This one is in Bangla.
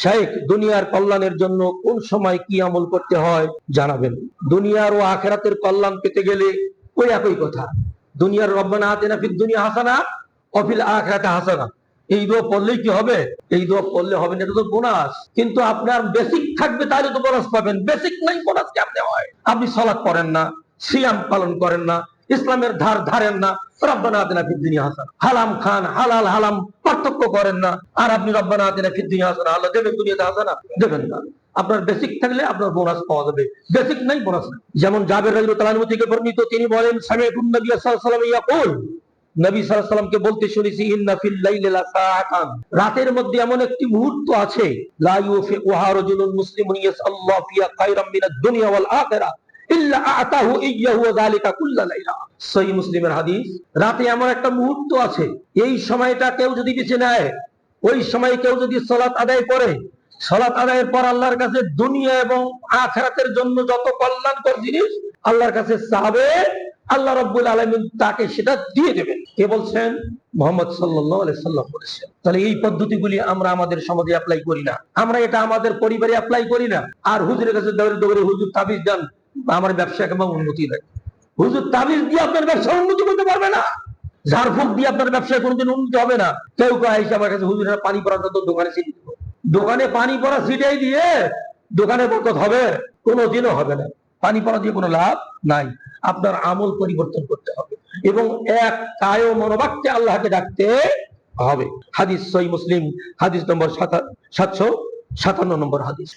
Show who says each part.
Speaker 1: শাইখ দুনিয়ার কল্যাণের জন্য কোন সময় কি আমল করতে হয় জানাবেন। দুনিয়ার ও আখিরাতের কল্যাণ পেতে গেলে ওই একই কথা, দুনিয়ার রব্বানা আতিনা ফিদ দুনিয়া হাসানা ওয়া ফিল আখিরাতি হাসানা, এই দোয়া পড়লেই কি হবে? এই দোয়া পড়লে হবে না, এটা তো বোনাস। কিন্তু আপনার বেসিক থাকবে তাহলে তো বোনাস পাবেন, বেসিক নাই বোনাস কেমনে হয়? আপনি সালাত পড়েন না, সিয়াম পালন করেন না, ইসলামের ধার ধারেন না, রব্বানা আতিনা ফিদ দুনিয়া হাসানা, হালাম খান, হালাল হালাম পার্থক্য করেন না, আর আপনি রব্বানা আতিনা ফিদ দুনিয়া হাসানা, আল্লাহ দেবেন দুনিয়াতে হাসানা দেবেন না। আপনার বেসিক থাকলে আপনার বোনাস পাওয়া যাবে, বেসিক নাই বোনাস নাই। যেমন জাবের রাদিয়াল্লাহু তাআলা থেকে বর্ণিত, তিনি বলেন সামিআতুন নবী সাল্লাল্লাহু আলাইহি ওয়াসাল্লাম ইয়াকুল, নবী সাল্লাল্লাহু আলাইহি ওয়াসাল্লামকে বলতে শুনেছি, ইন্না ফিল লাইলি লাসাআতান, রাতের মধ্যে এমন একটি মুহূর্ত আছে, লা ইউফিকুহা রাজুলুন মুসলিমুন ইয়াসাল্লাহু ফিহা খায়রাম মিনাদ দুনিয়া ওয়াল আখিরাহ ইল্লা আ'তাহু ইয়্যাহু ওয়া যালিকা কুল্লা লাইলা। সহিহ মুসলিমের হাদিস। রাতে এমন একটা মুহূর্ত আছে, এই সময়টা কেউ যদি বেছে নেয়, ওই সময় কেউ যদি সালাত আদায় করে, সালাত আদায়ের পর আল্লাহর কাছে দুনিয়া এবং আখিরাতের জন্য যত কল্যাণকর জিনিস আল্লাহর কাছে চাবে, আল্লাহ রাব্বুল আলামিন তাকে সেটা দিয়ে দেবেন। কে বলছেন? মুহাম্মদ সাল্লাল্লাহু আলাইহি সাল্লাম বলেছেন। তাহলে এই পদ্ধতিগুলি আমরা আমাদের সমাজে অ্যাপ্লাই করি না, আমরা এটা আমাদের পরিবারে অ্যাপ্লাই করি না। আর হুজুরের কাছে দৌড়ে হুজুর তাবিজ দেন, আমার ব্যবসা কেমন উন্নতি নাই। হুজুর তাবিজ দিয়ে আপনার ব্যবসা উন্নতি করতে পারবে না, ঝাড়ফুঁক দিয়ে আপনার ব্যবসায় কোনোদিন উন্নতি হবে না। কেউ এসে আমার কাছে, হুজুরের পানি পড়া তো দোকানে ছিটিয়ে দিব, দোকানে পানি পড়া ছিটিয়ে দিয়ে দোকানে বরকত হবে? কোনোদিনও হবে না। পানি পড়া দিয়ে কোনো লাভ নাই। আপনার আমল পরিবর্তন করতে হবে এবং এক কায় মনোবাক্যে আল্লাহকে ডাকতে হবে। হাদিস সহিহ মুসলিম, হাদিস নম্বর 757 নম্বর হাদিস।